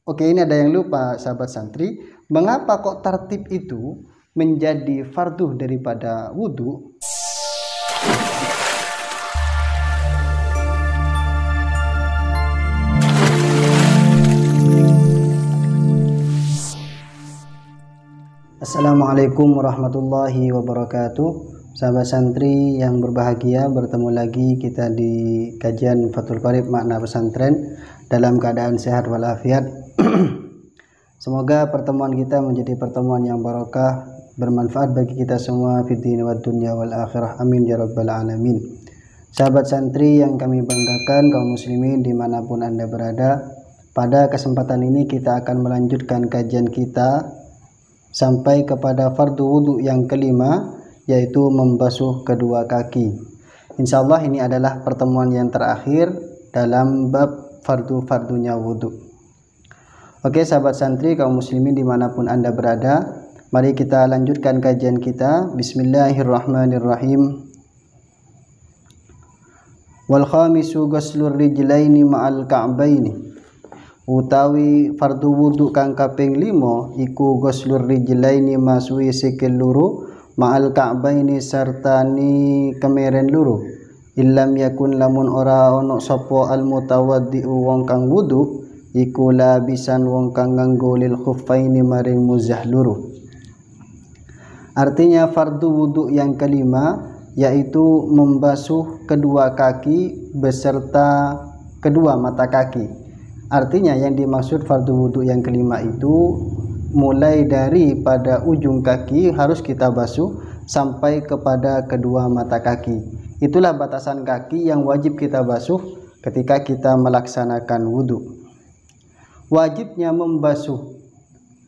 Oke, ini ada yang lupa sahabat santri. Mengapa kok tartib itu menjadi fardu daripada wudhu? Assalamualaikum warahmatullahi wabarakatuh. Sahabat santri yang berbahagia, bertemu lagi kita di kajian Fathul Qorib makna pesantren dalam keadaan sehat walafiat. Semoga pertemuan kita menjadi pertemuan yang barokah, bermanfaat bagi kita semua fid din wad dunya wal akhirah. Amin ya rabbal alamin. Sahabat santri yang kami banggakan, kaum muslimin dimanapun Anda berada, pada kesempatan ini kita akan melanjutkan kajian kita sampai kepada fardu wudhu yang kelima, yaitu membasuh kedua kaki. Insya Allah ini adalah pertemuan yang terakhir dalam bab fardu-fardunya wudhu. Oke sahabat santri kaum muslimin dimanapun Anda berada, mari kita lanjutkan kajian kita. Bismillahirrahmanirrahim. Wal khamisu ghuslur rijlaini ma'al ka'baini. Utawi fardu wudhu kang kaping 5 iku ghuslur rijlaini masuhi sikil luru ma'al ka'baini sartani kemeren luru. Illam yakun lamun ora ono sapa al mutawaddi wong kang wudhu iku labisan wong kang nganggo lil khuffaini maring muzah luru. Artinya fardu wudhu yang kelima yaitu membasuh kedua kaki beserta kedua mata kaki. Artinya yang dimaksud fardu wudhu yang kelima itu mulai dari pada ujung kaki harus kita basuh sampai kepada kedua mata kaki. Itulah batasan kaki yang wajib kita basuh ketika kita melaksanakan wudhu. Wajibnya membasuh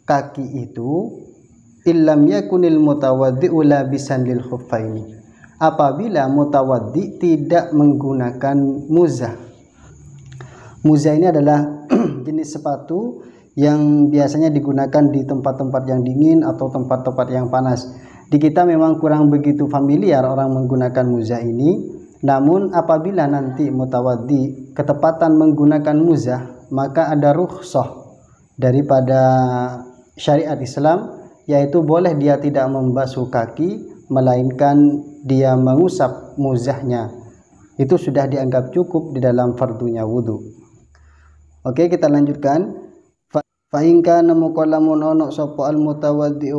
kaki itu illam yakunil mutawaddi'u labisan lil khuffaini. Apabila mutawaddi tidak menggunakan muzah. Muzah ini adalah jenis sepatu yang biasanya digunakan di tempat-tempat yang dingin atau tempat-tempat yang panas. Di kita memang kurang begitu familiar orang menggunakan muzah ini. Namun apabila nanti mutawaddi ketepatan menggunakan muzah, maka ada rukhsah daripada syariat Islam, yaitu boleh dia tidak membasuh kaki, melainkan dia mengusap muzahnya. Itu sudah dianggap cukup di dalam fardunya wudhu. Oke, kita lanjutkan. Fa in kana muqallamun ono sapa al mutawaddi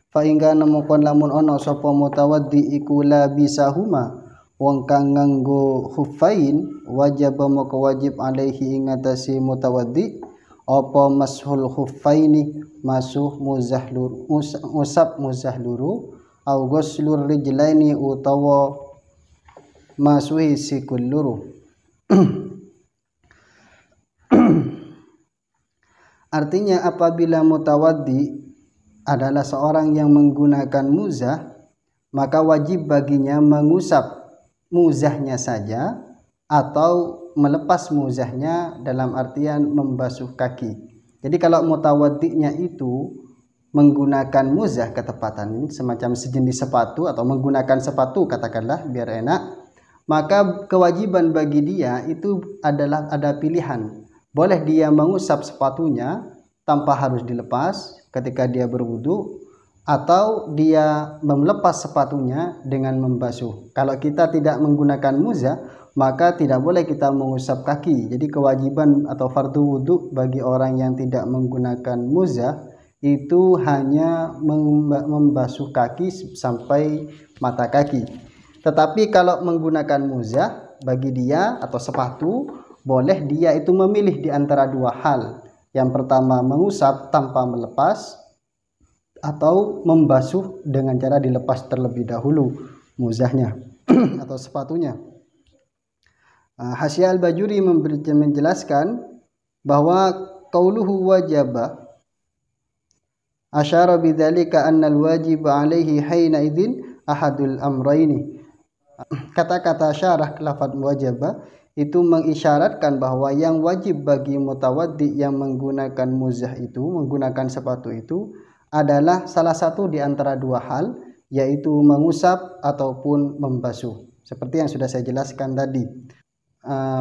fa in kana muqallamun ono sapa mutawaddi iku labisahuma wong kang nganggo khuffain wajib maka wajib alaihi ingatasi mutawaddi apa mashul khuffaini masuh muzahlur usap muzahluru au ghuslur rijlaini utawa masuhi sikul luru. Artinya apabila mutawaddi adalah seorang yang menggunakan muzah, maka wajib baginya mengusap muzahnya saja atau melepas muzahnya dalam artian membasuh kaki. Jadi kalau mutawaddinya itu menggunakan muzah ketepatan semacam sejenis sepatu atau menggunakan sepatu katakanlah biar enak, maka kewajiban bagi dia itu adalah ada pilihan. Boleh dia mengusap sepatunya tanpa harus dilepas ketika dia berwudu, atau dia melepas sepatunya dengan membasuh. Kalau kita tidak menggunakan muzah, maka tidak boleh kita mengusap kaki. Jadi kewajiban atau fardu wudu bagi orang yang tidak menggunakan muzah itu hanya membasuh kaki sampai mata kaki. Tetapi kalau menggunakan muzah bagi dia atau sepatu, boleh dia itu memilih di antara dua hal. Yang pertama mengusap tanpa melepas, atau membasuh dengan cara dilepas terlebih dahulu muzahnya atau sepatunya. Hasyiah Al-Bajuri menjelaskan bahwa qauluhu wajaba asyara bidzalika anna al-wajib alaihi haina idzin ahadul amraini. Kata-kata syarah lafaz wajaba itu mengisyaratkan bahwa yang wajib bagi mutawaddi yang menggunakan muzah itu, menggunakan sepatu itu adalah salah satu di antara dua hal, yaitu mengusap ataupun membasuh. Seperti yang sudah saya jelaskan tadi.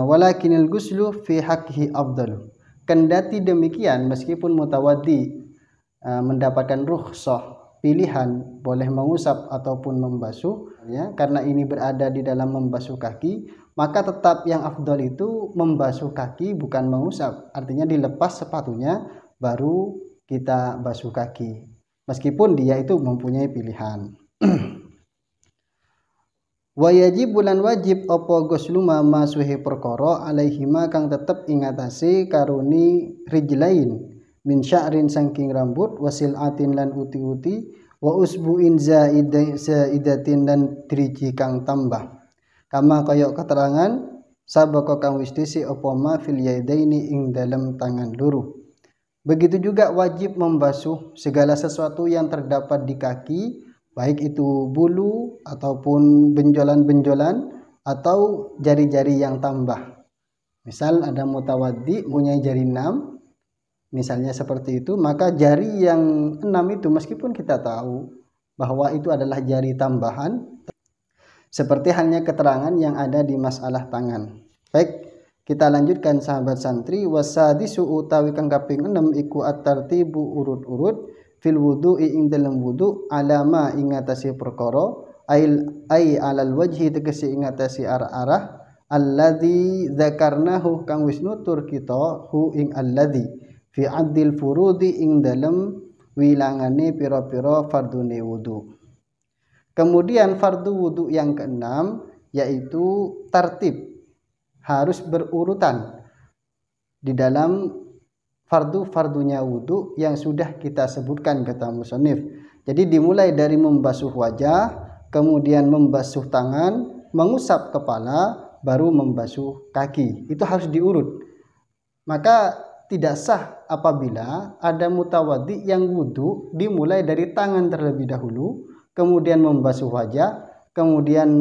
Walakinil ghuslu fi haqqihi afdalu. Kendati demikian, meskipun mutawaddi mendapatkan rukhsah pilihan boleh mengusap ataupun membasuh ya, karena ini berada di dalam membasuh kaki, maka tetap yang afdal itu membasuh kaki bukan mengusap. Artinya dilepas sepatunya baru kita basuh kaki, meskipun dia itu mempunyai pilihan. Wa bulan wajib apa gusluma masuhi perkara alaihima kang tetep ingatasi karuni rijlain min sya'rin saking rambut wasilatin lan uti-uti wa usbuin zaidatin dan driji kang tambah kama kaya keterangan sabaka kang wis disi apa ma fil yadaini ing dalam tangan loro. Begitu juga wajib membasuh segala sesuatu yang terdapat di kaki, baik itu bulu ataupun benjolan-benjolan atau jari-jari yang tambah. Misal ada mutawaddi punya jari 6, misalnya seperti itu, maka jari yang 6 itu meskipun kita tahu bahwa itu adalah jari tambahan, seperti halnya keterangan yang ada di masalah tangan. Baik, kita lanjutkan sahabat santri. Wasadisu utawi kang kaping 6 iku at-tartibu urut-urut fil wudu'i ing dalam wudu alama ingatasi perkara ay alal wajhi tegese ingatasi arah-arah alladzi dzakarnahu kang wis nutur kita hu ing alladzi fi addil furudi ing dalam wilangane pira-pira fardune wudu. Kemudian fardu wudu yang keenam yaitu tartib, harus berurutan di dalam fardu-fardunya wudu yang sudah kita sebutkan kata musannif. Jadi dimulai dari membasuh wajah, kemudian membasuh tangan, mengusap kepala, baru membasuh kaki. Itu harus diurut. Maka tidak sah apabila ada mutawaddi yang wudu dimulai dari tangan terlebih dahulu, kemudian membasuh wajah, kemudian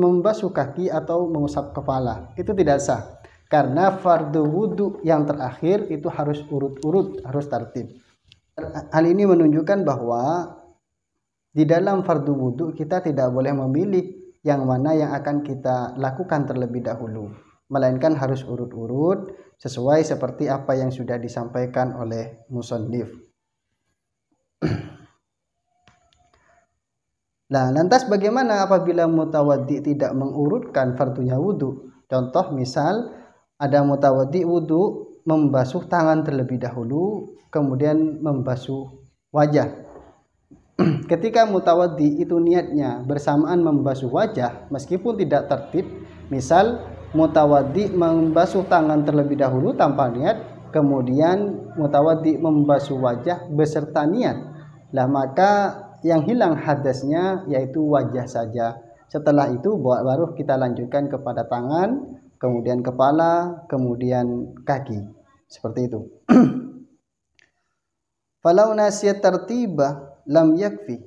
membasuh kaki atau mengusap kepala. Itu tidak sah. Karena fardu wudu yang terakhir itu harus urut-urut, harus tertib. Hal ini menunjukkan bahwa di dalam fardu wudu kita tidak boleh memilih yang mana yang akan kita lakukan terlebih dahulu, melainkan harus urut-urut sesuai seperti apa yang sudah disampaikan oleh musannif. Nah, lantas bagaimana apabila mutawaddi tidak mengurutkan fardunya wudu? Contoh misal ada mutawaddi wudu membasuh tangan terlebih dahulu, kemudian membasuh wajah. Ketika mutawaddi itu niatnya bersamaan membasuh wajah, meskipun tidak tertib, misal mutawaddi membasuh tangan terlebih dahulu tanpa niat, kemudian mutawaddi membasuh wajah beserta niat, lah maka yang hilang hadasnya yaitu wajah saja. Setelah itu baru kita lanjutkan kepada tangan, kemudian kepala, kemudian kaki. Seperti itu. Falau nasiya tartiba lam yakfi.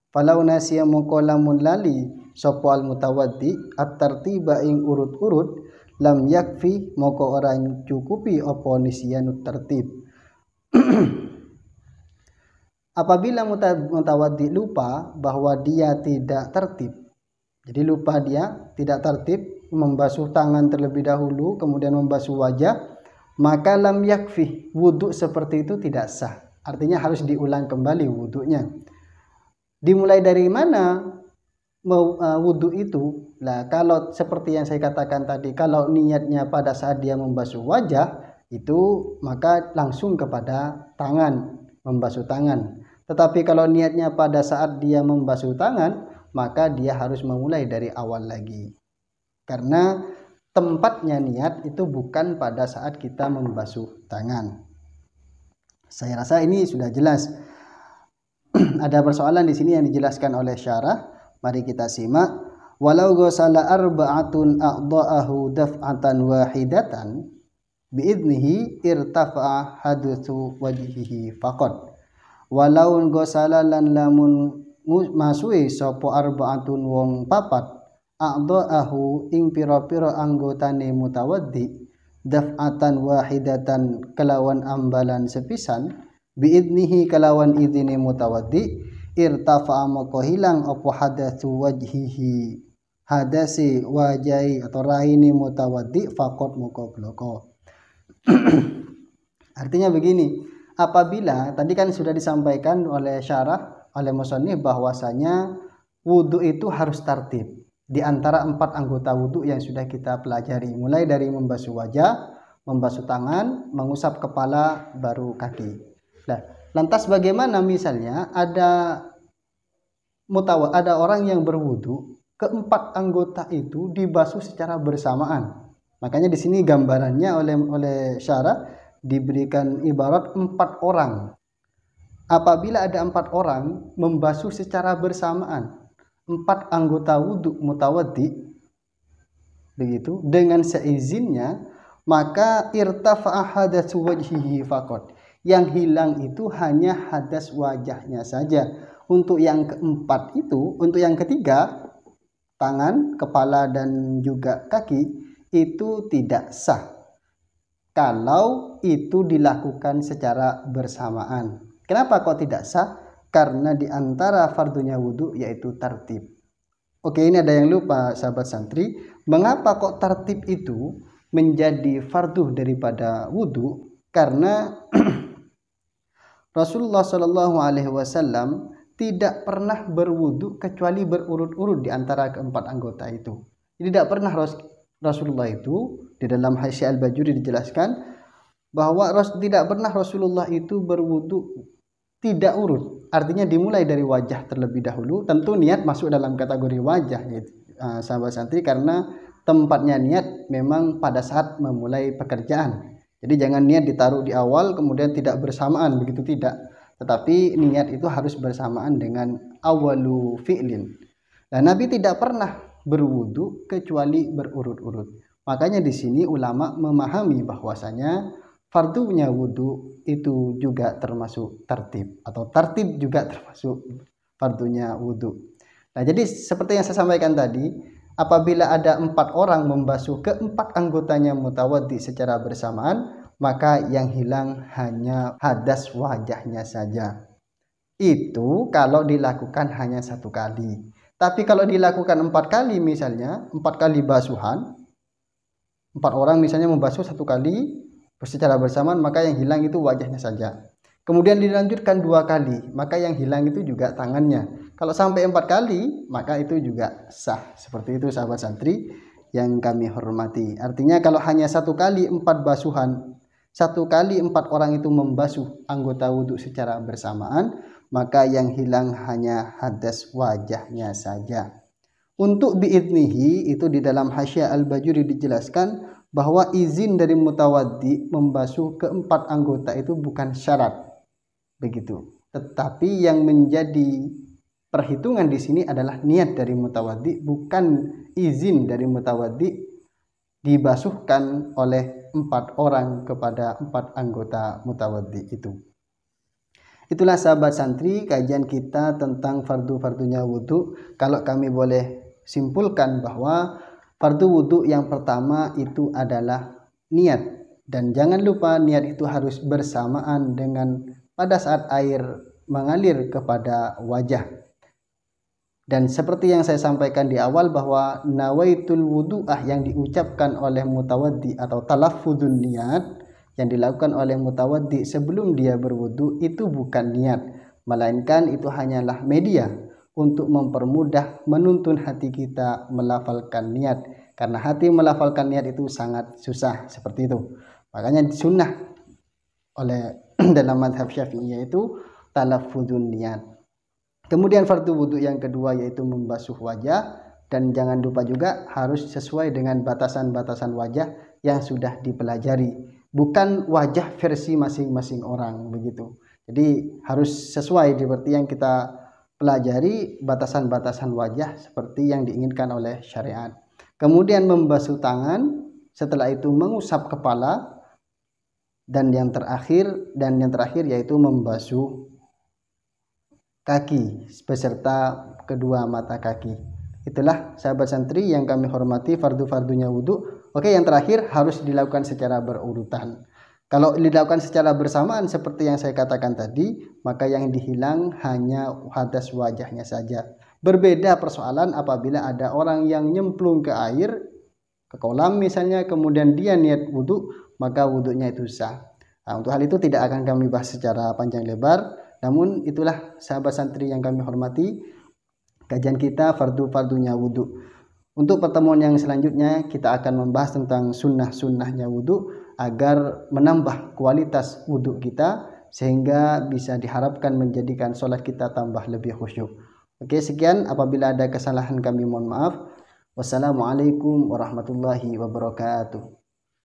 Falau nasiya mongko lamun lali sapa al mutawaddi at-tartiba ing urut-urut lam yakfi mongko ora cukupi apa nisyanut tertib. Apabila mutawaddi lupa bahwa dia tidak tertib, jadi lupa dia tidak tertib, membasuh tangan terlebih dahulu, kemudian membasuh wajah, maka lam yakfi, wudhu seperti itu tidak sah. Artinya harus diulang kembali wudhunya. Dimulai dari mana wudhu itu? Nah, kalau seperti yang saya katakan tadi, kalau niatnya pada saat dia membasuh wajah, itu maka langsung kepada tangan, membasuh tangan. Tetapi kalau niatnya pada saat dia membasuh tangan, maka dia harus memulai dari awal lagi. Karena tempatnya niat itu bukan pada saat kita membasuh tangan. Saya rasa ini sudah jelas. Ada persoalan di sini yang dijelaskan oleh syarah. Mari kita simak. Walau ghasala arba'atun a'dha'ahu daf'atan wahidatan biidnihi irtafa'a hadutsu wajhihi faqat. Walau ghasala lan lamun masuhi sapa arba'atun wong papat a'dha'ahu ing pira-pira anggotane mutawaddi daf'atan wahidatan kelawan ambalan sepisan biidnihi kelawan idine mutawaddi irtafa'a maka hilang apa hadatsu wajhihi hadasi wajahi atau raine mutawaddi faqat maka bloko. Artinya begini, apabila tadi kan sudah disampaikan oleh syarah oleh musannif bahwasanya wudu itu harus tertib di antara 4 anggota wudu yang sudah kita pelajari, mulai dari membasuh wajah, membasuh tangan, mengusap kepala, baru kaki. Nah, lantas bagaimana misalnya ada orang yang berwudu, keempat anggota itu dibasuh secara bersamaan. Makanya di sini gambarannya oleh syarah diberikan ibarat 4 orang. Apabila ada 4 orang membasuh secara bersamaan 4 anggota wudu mutawaddi, begitu, dengan seizinnya, maka irtafa'a hadatsu wajhihi faqat. Yang hilang itu hanya hadas wajahnya saja. Untuk yang keempat itu, untuk yang ketiga, tangan, kepala, dan juga kaki, itu tidak sah kalau itu dilakukan secara bersamaan. Kenapa kok tidak sah? Karena di antara fardunya wudhu yaitu tertib. Oke, ini ada yang lupa sahabat santri. Mengapa kok tertib itu menjadi fardu daripada wudhu? Karena Rasulullah Shallallahu Alaihi Wasallam tidak pernah berwudu kecuali berurut-urut di antara keempat anggota itu. Jadi tidak pernah Rasulullah itu, di dalam Hasyiah Al-Bajuri dijelaskan bahwa tidak pernah Rasulullah itu berwudu tidak urut. Artinya dimulai dari wajah terlebih dahulu. Tentu niat masuk dalam kategori wajah, gitu, sahabat santri, karena tempatnya niat memang pada saat memulai pekerjaan. Jadi jangan niat ditaruh di awal kemudian tidak bersamaan, begitu tidak. Tetapi niat itu harus bersamaan dengan awalu fi'lin. Nah, Nabi tidak pernah berwudu kecuali berurut-urut. Makanya di sini ulama memahami bahwasanya fardunya wudu itu juga termasuk tertib, atau tertib juga termasuk fardunya wudu. Nah, jadi seperti yang saya sampaikan tadi, apabila ada 4 orang membasuh keempat anggotanya mutawaddi secara bersamaan, maka yang hilang hanya hadas wajahnya saja. Itu kalau dilakukan hanya 1 kali. Tapi kalau dilakukan 4 kali, misalnya 4 kali basuhan, 4 orang misalnya membasuh 1 kali secara bersamaan, maka yang hilang itu wajahnya saja. Kemudian dilanjutkan 2 kali, maka yang hilang itu juga tangannya. Kalau sampai 4 kali, maka itu juga sah. Seperti itu sahabat santri yang kami hormati. Artinya kalau hanya 1 kali 4 basuhan, 1 kali 4 orang itu membasuh anggota wudhu secara bersamaan, maka yang hilang hanya hadas wajahnya saja. Untuk biidnihi itu di dalam Hasyiah Al-Bajuri dijelaskan bahwa izin dari mutawaddi membasuh keempat anggota itu bukan syarat, begitu. Tetapi yang menjadi perhitungan di sini adalah niat dari mutawaddi, bukan izin dari mutawaddi dibasuhkan oleh 4 orang kepada 4 anggota mutawaddi itu. Itulah sahabat santri kajian kita tentang fardu-fardunya wudu. Kalau kami boleh simpulkan bahwa fardu wudu yang pertama itu adalah niat, dan jangan lupa niat itu harus bersamaan dengan pada saat air mengalir kepada wajah. Dan seperti yang saya sampaikan di awal bahwa nawaitul wudu'ah yang diucapkan oleh mutawaddi atau talaffuzun niat yang dilakukan oleh mutawaddi sebelum dia berwudu itu bukan niat, melainkan itu hanyalah media untuk mempermudah menuntun hati kita melafalkan niat, karena hati melafalkan niat itu sangat susah, seperti itu. Makanya sunnah oleh dalam mazhab Syafi'iyah itu talaffuzun niat. Kemudian fardu wudu yang kedua yaitu membasuh wajah, dan jangan lupa juga harus sesuai dengan batasan-batasan wajah yang sudah dipelajari, bukan wajah versi masing-masing orang, begitu. Jadi harus sesuai seperti yang kita pelajari, batasan-batasan wajah seperti yang diinginkan oleh syariat. Kemudian membasuh tangan, setelah itu mengusap kepala, dan yang terakhir yaitu membasuh kaki beserta kedua mata kaki. Itulah sahabat santri yang kami hormati fardu-fardunya wudu. Oke, yang terakhir harus dilakukan secara berurutan. Kalau dilakukan secara bersamaan seperti yang saya katakan tadi, maka yang dihilang hanya hadas wajahnya saja. Berbeda persoalan apabila ada orang yang nyemplung ke air, ke kolam misalnya, kemudian dia niat wudu, maka wudhunya itu sah. Nah, untuk hal itu tidak akan kami bahas secara panjang lebar, namun itulah sahabat santri yang kami hormati, kajian kita fardu-fardunya wudhu. Untuk pertemuan yang selanjutnya kita akan membahas tentang sunnah-sunnahnya wudhu agar menambah kualitas wudhu kita sehingga bisa diharapkan menjadikan sholat kita tambah lebih khusyuk. Oke, sekian. Apabila ada kesalahan kami mohon maaf. Wassalamualaikum warahmatullahi wabarakatuh.